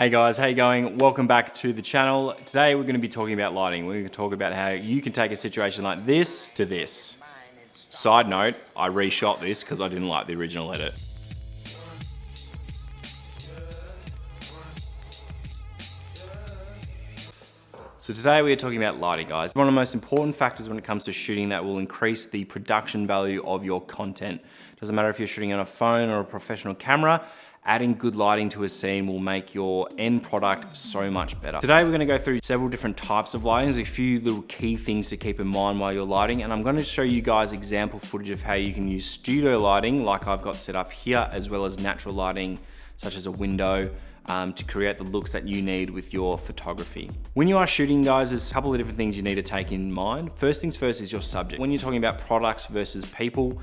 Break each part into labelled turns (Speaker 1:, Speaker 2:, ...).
Speaker 1: Hey guys, how you going? Welcome back to the channel. Today we're going to be talking about lighting. We're going to talk about how you can take a situation like this to this. Side note, I reshot this because I didn't like the original edit. So today we are talking about lighting, guys. One of the most important factors when it comes to shooting that will increase the production value of your content. Doesn't matter if you're shooting on a phone or a professional camera, adding good lighting to a scene will make your end product so much better. Today we're gonna go through several different types of lighting. There's a few little key things to keep in mind while you're lighting, and I'm gonna show you guys example footage of how you can use studio lighting like I've got set up here, as well as natural lighting such as a window, to create the looks that you need with your photography. When you are shooting, guys, there's a couple of different things you need to take in mind. First things first is your subject. When you're talking about products versus people,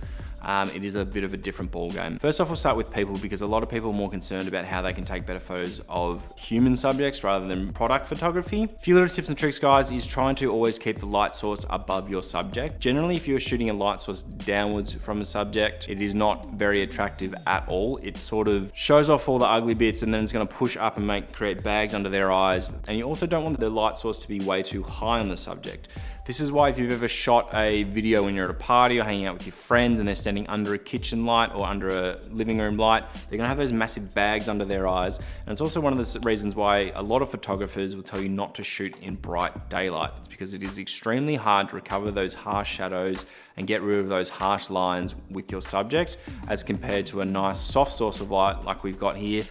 Speaker 1: it is a bit of a different ball game. First off, we'll start with people because a lot of people are more concerned about how they can take better photos of human subjects rather than product photography. A few little tips and tricks, guys, is trying to always keep the light source above your subject. Generally, if you're shooting a light source downwards from a subject, it is not very attractive at all. It sort of shows off all the ugly bits and then it's gonna push up and create bags under their eyes. And you also don't want the light source to be way too high on the subject. This is why if you've ever shot a video when you're at a party or hanging out with your friends and they're standing under a kitchen light or under a living room light, they're gonna have those massive bags under their eyes. And it's also one of the reasons why a lot of photographers will tell you not to shoot in bright daylight. It's because it is extremely hard to recover those harsh shadows and get rid of those harsh lines with your subject as compared to a nice soft source of light like we've got here.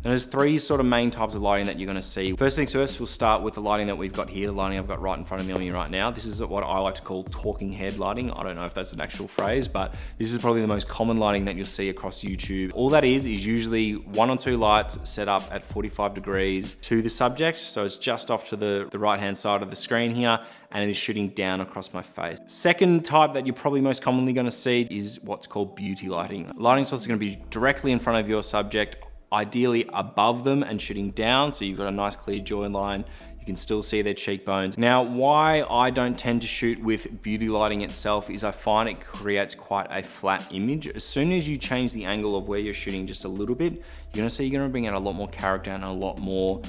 Speaker 1: And there's three sort of main types of lighting that you're gonna see. First things first, we'll start with the lighting that we've got here, the lighting I've got right in front of me right now. This is what I like to call talking head lighting. I don't know if that's an actual phrase, but this is probably the most common lighting that you'll see across YouTube. All that is usually one or two lights set up at 45 degrees to the subject. So it's just off to the right-hand side of the screen here, and it is shooting down across my face. Second type that you're probably most commonly gonna see is what's called beauty lighting. Lighting source is gonna be directly in front of your subject, ideally above them and shooting down, so you've got a nice clear jawline. You can still see their cheekbones. Now, why I don't tend to shoot with beauty lighting itself is I find it creates quite a flat image. As soon as you change the angle of where you're shooting just a little bit, you're gonna bring out a lot more character and a lot more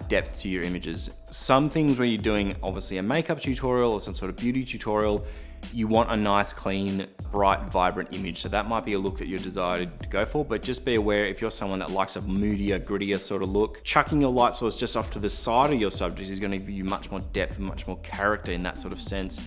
Speaker 1: depth to your images. Some things where you're doing obviously a makeup tutorial or some sort of beauty tutorial, you want a nice, clean, bright, vibrant image. So that might be a look that you're desired to go for, but just be aware if you're someone that likes a moodier, grittier sort of look, chucking your light source just off to the side of your subject is gonna give you much more depth and much more character in that sort of sense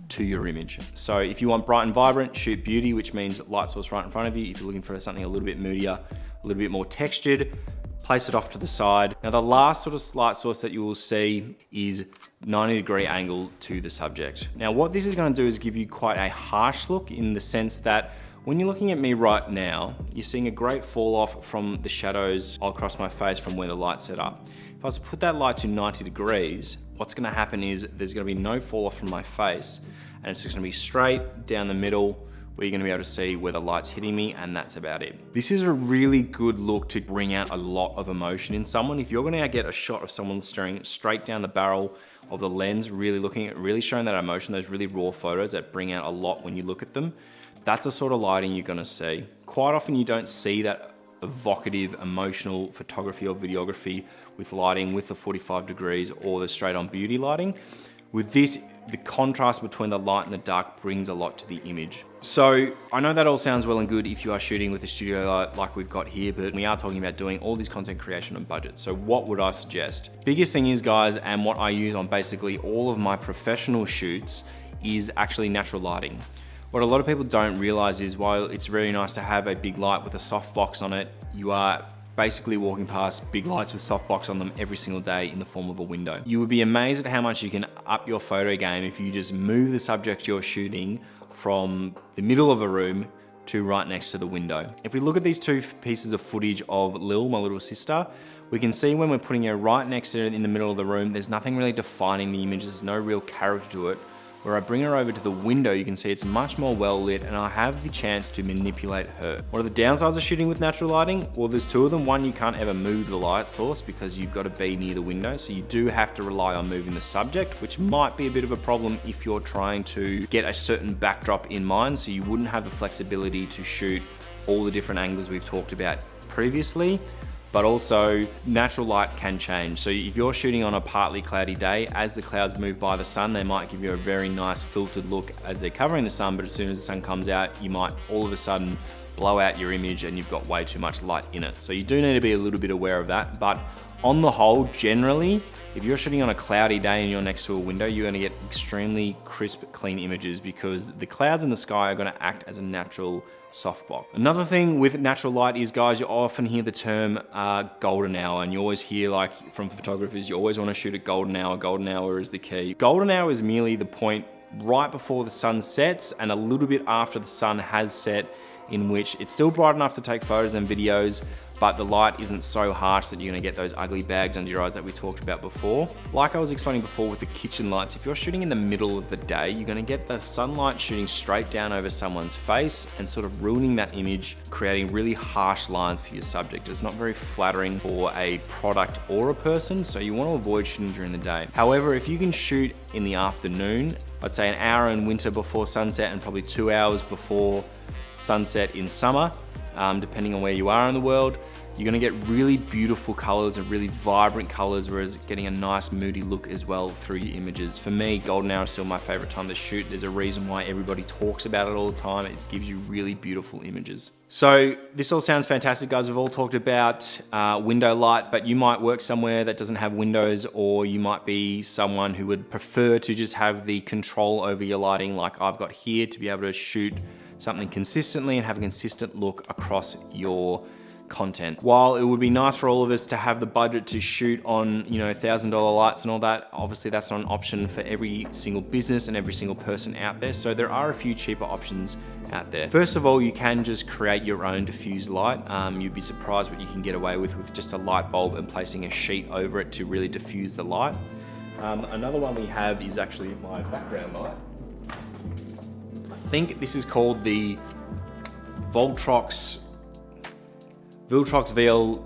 Speaker 1: to your image. So if you want bright and vibrant, shoot beauty, which means light source right in front of you. If you're looking for something a little bit moodier, a little bit more textured, place it off to the side. Now the last sort of light source that you will see is 90-degree angle to the subject. Now what this is going to do is give you quite a harsh look in the sense that when you're looking at me right now, you're seeing a great fall off from the shadows across my face from where the light's set up. If I was to put that light to 90 degrees, what's going to happen is there's going to be no fall off from my face, and it's just going to be straight down the middle, where you're gonna be able to see where the light's hitting me, and that's about it. This is a really good look to bring out a lot of emotion in someone. If you're gonna get a shot of someone staring straight down the barrel of the lens, really showing that emotion, those really raw photos that bring out a lot when you look at them, that's the sort of lighting you're gonna see. Quite often you don't see that evocative, emotional photography or videography with lighting with the 45 degrees or the straight on beauty lighting. With this, the contrast between the light and the dark brings a lot to the image. So I know that all sounds well and good if you are shooting with a studio light like we've got here, but we are talking about doing all this content creation on budget. So what would I suggest? Biggest thing is, guys, and what I use on basically all of my professional shoots is actually natural lighting. What a lot of people don't realize is while it's really nice to have a big light with a softbox on it, you are basically walking past big lights with softbox on them every single day in the form of a window. You would be amazed at how much you can up your photo game if you just move the subject you're shooting from the middle of a room to right next to the window. If we look at these two pieces of footage of Lil, my little sister, we can see when we're putting her right next to it in the middle of the room, there's nothing really defining the image, there's no real character to it. Where I bring her over to the window, you can see it's much more well lit and I have the chance to manipulate her. What are the downsides of shooting with natural lighting? Well, there's two of them. One, you can't ever move the light source because you've got to be near the window. So you do have to rely on moving the subject, which might be a bit of a problem if you're trying to get a certain backdrop in mind. So you wouldn't have the flexibility to shoot all the different angles we've talked about previously. but also natural light can change. So if you're shooting on a partly cloudy day, as the clouds move by the sun, they might give you a very nice filtered look as they're covering the sun, but as soon as the sun comes out, you might all of a sudden blow out your image and you've got way too much light in it. So you do need to be a little bit aware of that, but on the whole, generally, if you're shooting on a cloudy day and you're next to a window, you're gonna get extremely crisp, clean images because the clouds in the sky are gonna act as a natural softbox. Another thing with natural light is, guys, you often hear the term golden hour, and you always hear, like, from photographers, you always wanna shoot at golden hour is the key. Golden hour is merely the point right before the sun sets and a little bit after the sun has set, in which it's still bright enough to take photos and videos, but the light isn't so harsh that you're gonna get those ugly bags under your eyes that we talked about before. Like I was explaining before with the kitchen lights, if you're shooting in the middle of the day, you're gonna get the sunlight shooting straight down over someone's face and sort of ruining that image, creating really harsh lines for your subject. It's not very flattering for a product or a person, so you wanna avoid shooting during the day. However, if you can shoot in the afternoon, I'd say an hour in winter before sunset and probably 2 hours before sunset in summer, depending on where you are in the world, you're gonna get really beautiful colors and really vibrant colors, whereas getting a nice moody look as well through your images. For me, golden hour is still my favorite time to shoot. There's a reason why everybody talks about it all the time. It gives you really beautiful images. So this all sounds fantastic, guys. We've all talked about window light, but you might work somewhere that doesn't have windows, or you might be someone who would prefer to just have the control over your lighting like I've got here, to be able to shoot something consistently and have a consistent look across your content. While it would be nice for all of us to have the budget to shoot on, you know, $1,000 lights and all that, obviously that's not an option for every single business and every single person out there. So there are a few cheaper options out there. First of all, you can just create your own diffuse light. You'd be surprised what you can get away with just a light bulb and placing a sheet over it to really diffuse the light. Another one we have is actually my background light. I think this is called the Viltrox VL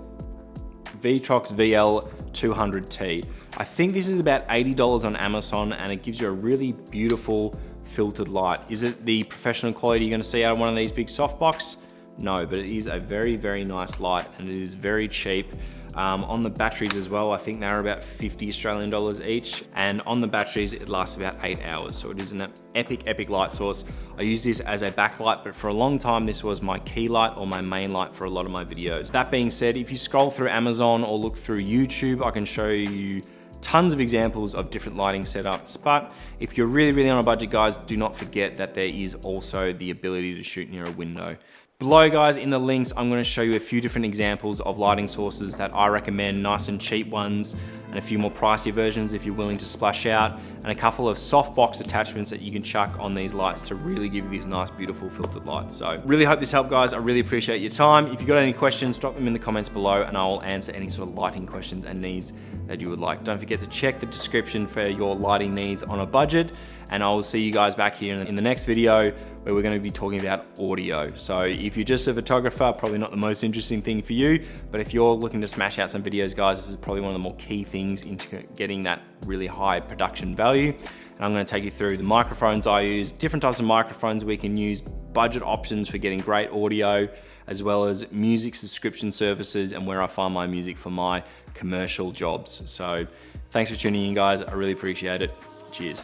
Speaker 1: 200T. I think this is about $80 on Amazon, and it gives you a really beautiful filtered light. Is it the professional quality you're gonna see out of one of these big softbox? No, but it is a very, very nice light, and it is very cheap. On the batteries as well, I think they're about 50 Australian dollars each. And on the batteries, it lasts about 8 hours. So it is an epic light source. I use this as a backlight, but for a long time, this was my key light or my main light for a lot of my videos. That being said, if you scroll through Amazon or look through YouTube, I can show you tons of examples of different lighting setups. But if you're really on a budget, guys, do not forget that there is also the ability to shoot near a window. Below, guys, in the links, I'm gonna show you a few different examples of lighting sources that I recommend, nice and cheap ones, and a few more pricey versions if you're willing to splash out, and a couple of softbox attachments that you can chuck on these lights to really give you these nice, beautiful filtered lights. So really hope this helped, guys. I really appreciate your time. If you've got any questions, drop them in the comments below and I'll answer any sort of lighting questions and needs that you would like. Don't forget to check the description for your lighting needs on a budget, and I will see you guys back here in the next video where we're gonna be talking about audio. So if you're just a photographer, probably not the most interesting thing for you, but if you're looking to smash out some videos, guys, this is probably one of the more key things into getting that really high production value. And I'm gonna take you through the microphones I use, different types of microphones we can use, budget options for getting great audio, as well as music subscription services and where I find my music for my commercial jobs. So thanks for tuning in, guys. I really appreciate it. Cheers.